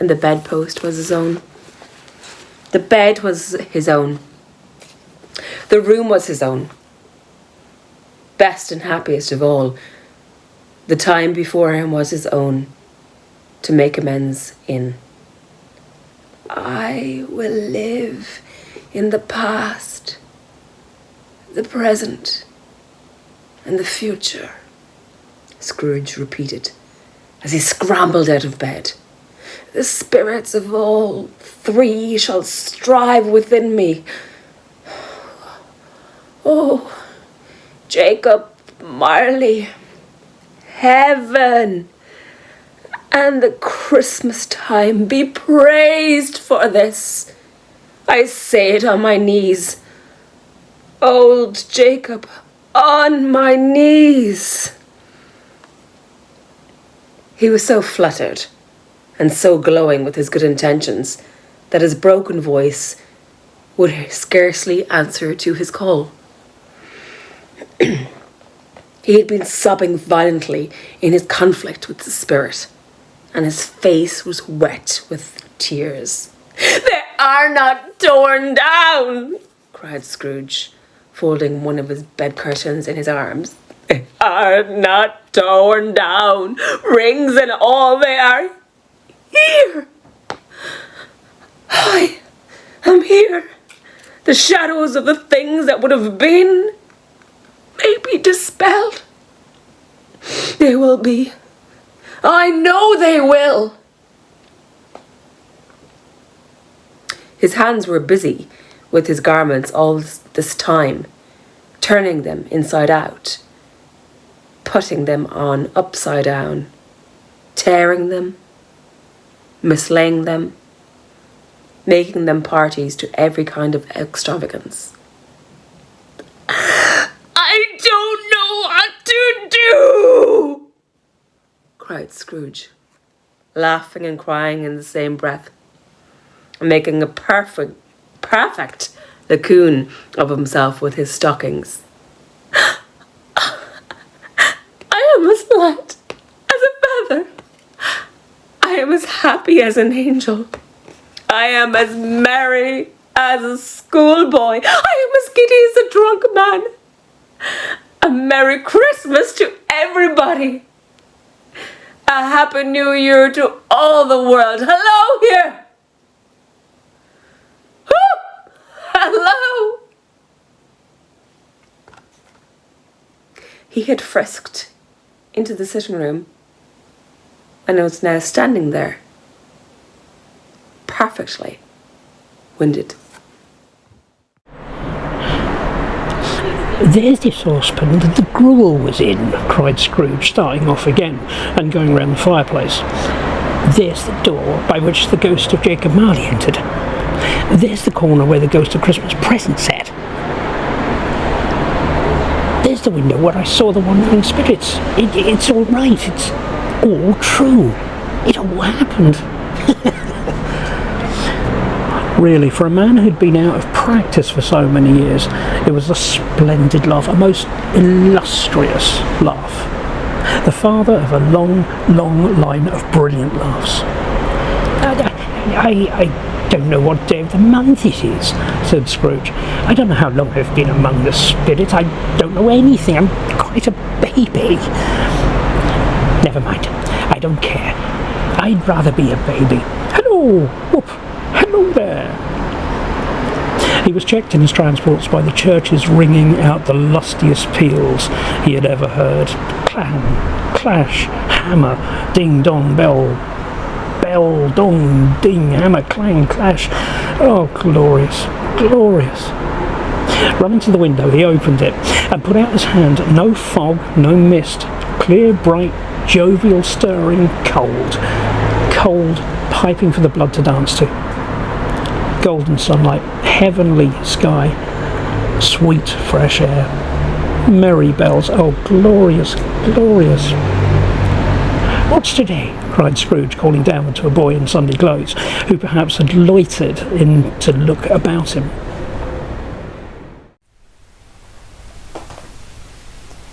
and the bedpost was his own. The bed was his own. The room was his own. Best and happiest of all, the time before him was his own, to make amends in. I will live in the past, the present, and the future, Scrooge repeated as he scrambled out of bed. The spirits of all three shall strive within me. Oh, Jacob Marley, heaven and the Christmas time be praised for this. I say it on my knees. Old Jacob, on my knees. He was so fluttered and so glowing with his good intentions that his broken voice would scarcely answer to his call. He had been sobbing violently in his conflict with the spirit, and his face was wet with tears. "They are not torn down," cried Scrooge, folding one of his bed curtains in his arms. "They are not torn down, rings and all, they are here. I am here. The shadows of the things that would have been may be dispelled. They will be. I know they will." His hands were busy with his garments all this time, turning them inside out, putting them on upside down, tearing them, mislaying them, making them parties to every kind of extravagance. "I don't know what to do," cried Scrooge, laughing and crying in the same breath, making a perfect lacoon of himself with his stockings. "I am as light as a feather. I am as happy as an angel. I am as merry as a schoolboy. I am as giddy as a drunk man. A Merry Christmas to everybody. A Happy New Year to all the world. Hello here. Woo! Hello." He had frisked into the sitting room and was now standing there, perfectly winded. "There's the saucepan that the gruel was in," cried Scrooge, starting off again and going round the fireplace. "There's the door by which the ghost of Jacob Marley entered. There's the corner where the ghost of Christmas present sat. There's the window where I saw the wandering spirits. It's all right. It's all true. It all happened." Really, for a man who'd been out of practice for so many years, it was a splendid laugh, a most illustrious laugh. The father of a long, long line of brilliant laughs. I don't know what day of the month it is," said Scrooge. "I don't know how long I've been among the spirits. I don't know anything. I'm quite a baby." "Never mind. I don't care. I'd rather be a baby. Hello! Whoop! Hello there!" He was checked in his transports by the churches ringing out the lustiest peals he had ever heard. Clang, clash, hammer, ding dong bell, bell dong ding hammer, clang, clash. Oh, glorious, glorious. Running to the window, he opened it and put out his hand. No fog, no mist, clear, bright, jovial, stirring, cold, piping for the blood to dance to. Golden sunlight, heavenly sky, sweet fresh air, merry bells. Oh, glorious, glorious. "What's today?" cried Scrooge, calling downward to a boy in Sunday clothes, who perhaps had loitered in to look about him.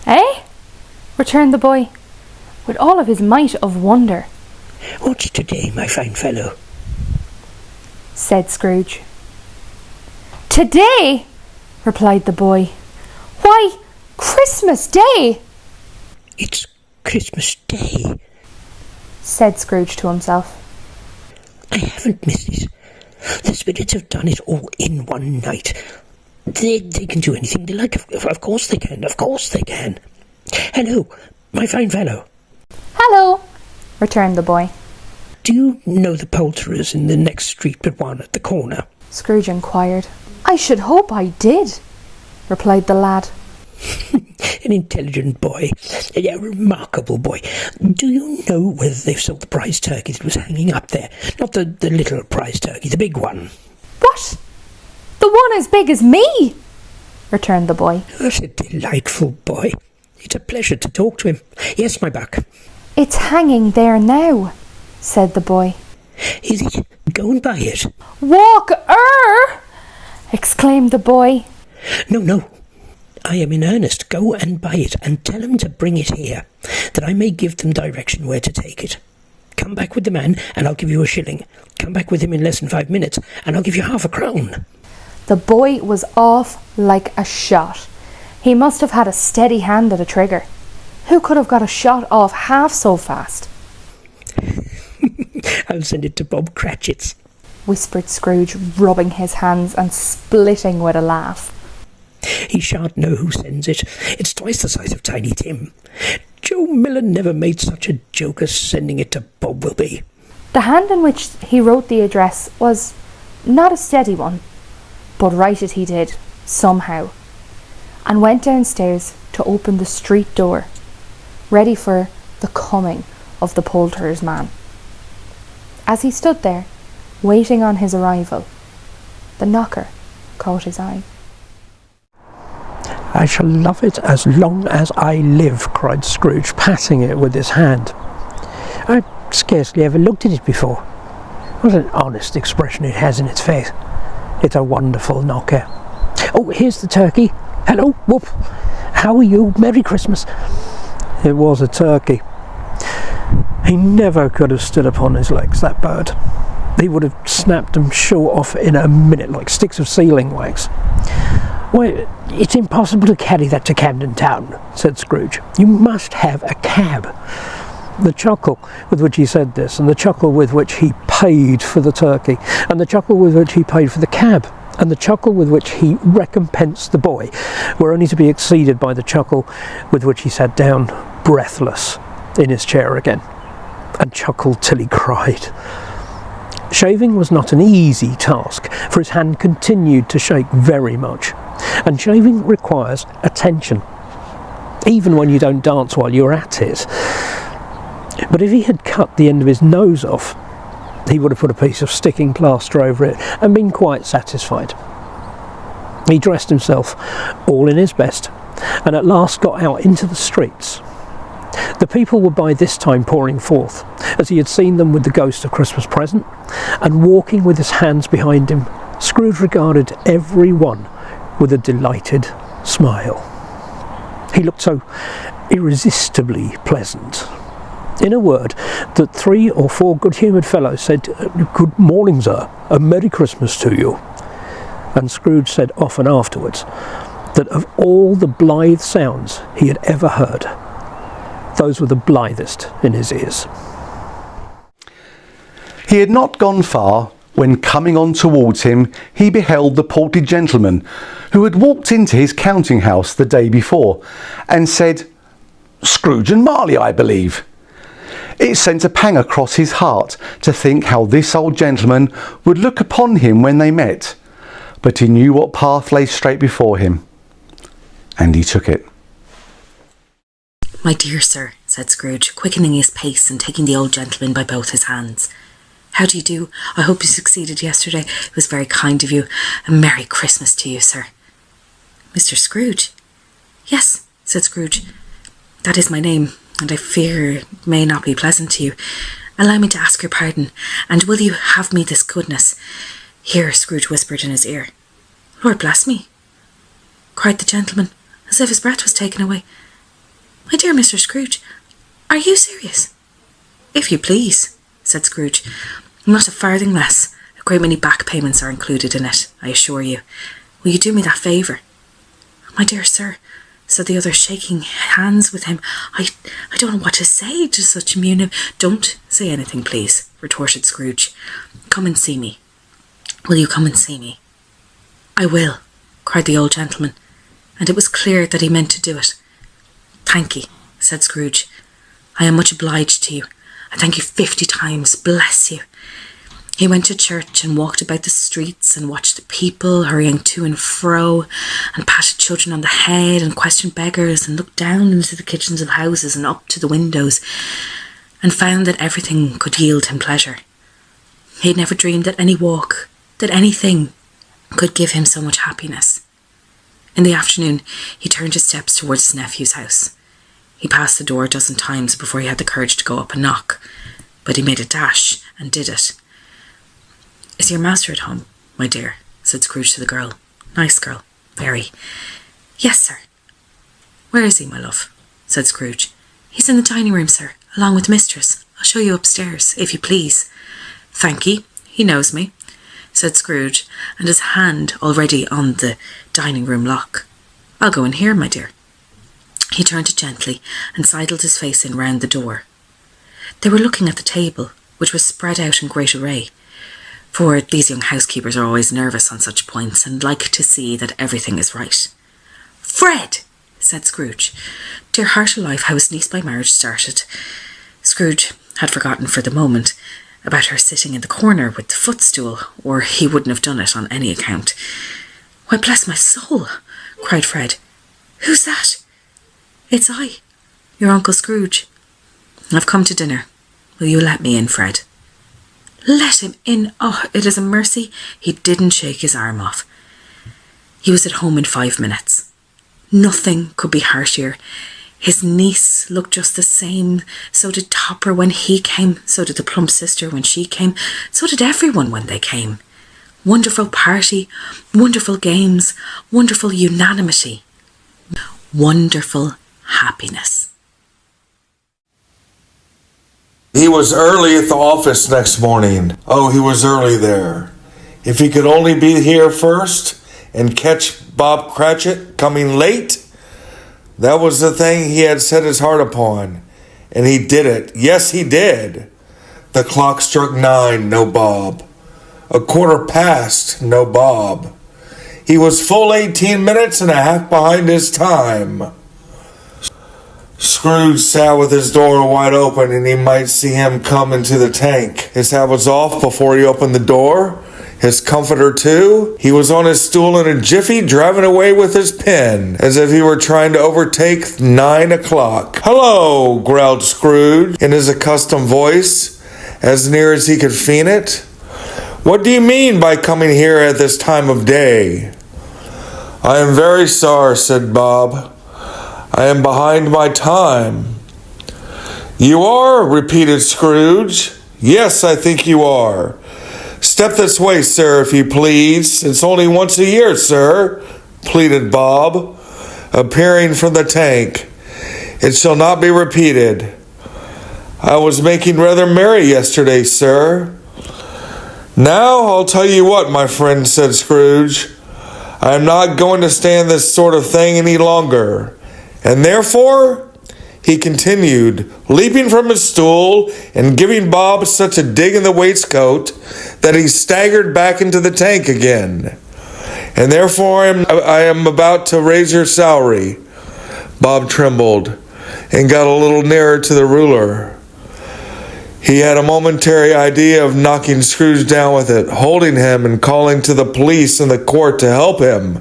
"Eh?" returned the boy, with all of his might of wonder. "What's today, my fine fellow?" said Scrooge. "Today?" replied the boy. "Why, Christmas Day!" It's Christmas Day, said Scrooge to himself. I haven't missed it. The spirits have done it all in one night. They can do anything they like. Of course they can. Of course they can. Hello, my fine fellow. "Hello," returned the boy. Do you know the poulterers in the next street but one at the corner? Scrooge inquired. "I should hope I did," replied the lad. An intelligent boy, a remarkable boy. Do you know whether they've sold the prize turkey that was hanging up there? Not the little prize turkey, the big one. "What? The one as big as me?" returned the boy. That's a delightful boy. It's a pleasure to talk to him. Yes, my buck. "It's hanging there now," said the boy. Is it? Go and buy it. "Walk-er!" exclaimed the boy. No. I am in earnest. Go and buy it, and tell them to bring it here, that I may give them direction where to take it. Come back with the man, and I'll give you a shilling. Come back with him in less than 5 minutes, and I'll give you half a crown. The boy was off like a shot. He must have had a steady hand at a trigger. Who could have got a shot off half so fast? I'll send it to Bob Cratchit's, whispered Scrooge, rubbing his hands and splitting with a laugh. He shan't know who sends it. It's twice the size of Tiny Tim. Joe Miller never made such a joke as sending it to Bob will be. The hand in which he wrote the address was not a steady one, but write it he did, somehow, and went downstairs to open the street door, ready for the coming of the poulterer's man. As he stood there, waiting on his arrival, the knocker caught his eye. I shall love it as long as I live, cried Scrooge, patting it with his hand. I scarcely ever looked at it before. What an honest expression it has in its face. It's a wonderful knocker. Oh, here's the turkey. Hello, Whoop. How are you? Merry Christmas. It was a turkey. He never could have stood upon his legs, that bird. He would have snapped them short off in a minute like sticks of sealing wax. Well, it's impossible to carry that to Camden Town, said Scrooge. You must have a cab. The chuckle with which he said this, and the chuckle with which he paid for the turkey, and the chuckle with which he paid for the cab, and the chuckle with which he recompensed the boy, were only to be exceeded by the chuckle with which he sat down, breathless, in his chair again, and chuckled till he cried. Shaving was not an easy task, for his hand continued to shake very much, and shaving requires attention, even when you don't dance while you're at it. But if he had cut the end of his nose off, he would have put a piece of sticking plaster over it and been quite satisfied. He dressed himself all in his best, and at last got out into the streets. The people were by this time pouring forth, as he had seen them with the ghost of Christmas present, and walking with his hands behind him, Scrooge regarded every one with a delighted smile. He looked so irresistibly pleasant. In a word, that 3 or 4 good-humoured fellows said, "Good morning, sir, a Merry Christmas to you." And Scrooge said often afterwards that of all the blithe sounds he had ever heard, those were the blithest in his ears. He had not gone far when, coming on towards him, he beheld the portly gentleman who had walked into his counting house the day before, and said, "Scrooge and Marley, I believe." It sent a pang across his heart to think how this old gentleman would look upon him when they met, but he knew what path lay straight before him, and he took it. "My dear sir," said Scrooge, quickening his pace and taking the old gentleman by both his hands. "How do you do? I hope you succeeded yesterday. It was very kind of you. A Merry Christmas to you, sir." "Mr. Scrooge?" "Yes," said Scrooge. "That is my name, and I fear it may not be pleasant to you. Allow me to ask your pardon, and will you have me this goodness?" Here Scrooge whispered in his ear. "Lord bless me," cried the gentleman, as if his breath was taken away. "My dear Mr. Scrooge, are you serious?" "If you please," said Scrooge. "Not a farthing less. A great many back payments are included in it, I assure you. Will you do me that favour?" "My dear sir," said the other, shaking hands with him, I don't know what to say to such "Don't say anything, please," retorted Scrooge. "Come and see me. Will you come and see me?" "I will," cried the old gentleman, and it was clear that he meant to do it. "Thank ye," said Scrooge. "I am much obliged to you. I thank you 50 times. Bless you." He went to church and walked about the streets and watched the people hurrying to and fro, and patted children on the head and questioned beggars and looked down into the kitchens of houses and up to the windows, and found that everything could yield him pleasure. He had never dreamed that any walk, that anything, could give him so much happiness. In the afternoon, he turned his steps towards his nephew's house. He passed the door a dozen times before he had the courage to go up and knock, but he made a dash and did it. "Is your master at home, my dear?" said Scrooge to the girl. "Nice girl, very." "Yes, sir." "Where is he, my love?" said Scrooge. "He's in the dining room, sir, along with mistress. I'll show you upstairs, if you please." "Thank ye, he knows me," said Scrooge, and his hand already on the dining room lock. "I'll go in here, my dear." He turned it gently and sidled his face in round the door. They were looking at the table, which was spread out in great array, for these young housekeepers are always nervous on such points and like to see that everything is right. "Fred!" said Scrooge. Dear heart alive, how his niece by marriage started. Scrooge had forgotten for the moment about her sitting in the corner with the footstool, or he wouldn't have done it on any account. "Why, bless my soul!" cried Fred. "Who's that?" "It's I, your Uncle Scrooge. I've come to dinner. Will you let me in, Fred?" "Let him in? Oh, it is a mercy he didn't shake his arm off. He was at home in 5 minutes. Nothing could be heartier. His niece looked just the same. So did Topper when he came. So did the plump sister when she came. So did everyone when they came. Wonderful party, wonderful games, wonderful unanimity, wonderful happiness." He was early at the office next morning. Oh, he was early there. If he could only be here first and catch Bob Cratchit coming late, that was the thing he had set his heart upon. And he did it. Yes, he did. The clock struck 9, no Bob. 1:15, no Bob. He was full 18 minutes and a half behind his time. Scrooge sat with his door wide open, and he might see him come into the tank. His hat was off before he opened the door. His comforter, too. He was on his stool in a jiffy, driving away with his pen, as if he were trying to overtake 9 o'clock. "Hello," growled Scrooge, in his accustomed voice, as near as he could feign it. "What do you mean by coming here at this time of day?" "I am very sorry," said Bob. "I am behind my time." "You are?" repeated Scrooge. "Yes, I think you are. Step this way, sir, if you please. It's only once a year, sir," pleaded Bob, appearing from the tank. "It shall not be repeated. I was making rather merry yesterday, sir." "Now, I'll tell you what, my friend," said Scrooge. "I am not going to stand this sort of thing any longer. And therefore," he continued, leaping from his stool and giving Bob such a dig in the waistcoat that he staggered back into the tank again, "and therefore I am about to raise your salary." Bob trembled and got a little nearer to the ruler. He had a momentary idea of knocking Scrooge down with it, holding him and calling to the police and the court to help him,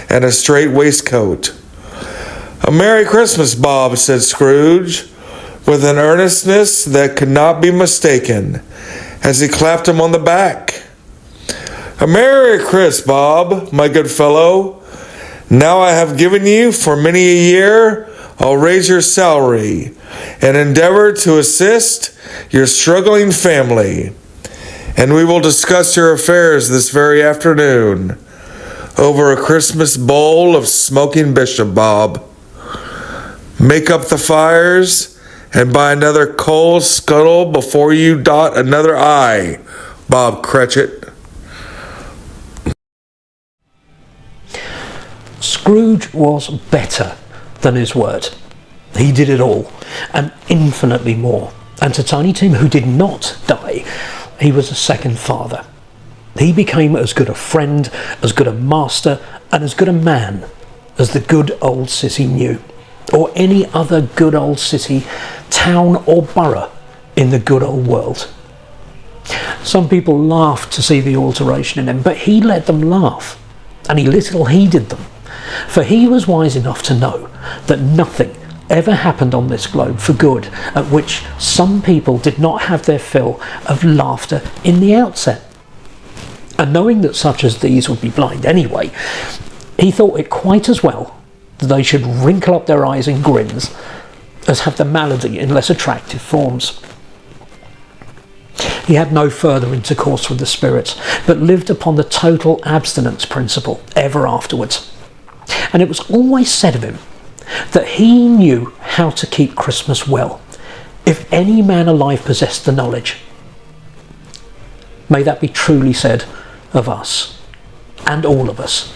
and a straight waistcoat. "A Merry Christmas, Bob," said Scrooge, with an earnestness that could not be mistaken, as he clapped him on the back. "A Merry Christmas, Bob, my good fellow. Now I have given you for many a year, I'll raise your salary, and endeavor to assist your struggling family. And we will discuss your affairs this very afternoon, over a Christmas bowl of smoking bishop, Bob. Make up the fires, and buy another coal scuttle before you dot another I, Bob Cratchit." Scrooge was better than his word. He did it all, and infinitely more. And to Tiny Tim, who did not die, he was a second father. He became as good a friend, as good a master, and as good a man as the good old city knew, or any other good old city, town or borough in the good old world. Some people laughed to see the alteration in him, but he let them laugh, and he little heeded them, for he was wise enough to know that nothing ever happened on this globe for good at which some people did not have their fill of laughter in the outset. And knowing that such as these would be blind anyway, he thought it quite as well that they should wrinkle up their eyes in grins as have the malady in less attractive forms. He had no further intercourse with the spirits, but lived upon the total abstinence principle ever afterwards. And it was always said of him that he knew how to keep Christmas well, if any man alive possessed the knowledge. May that be truly said of us, and all of us.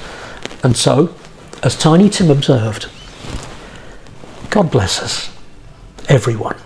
And so, as Tiny Tim observed, God bless us, everyone.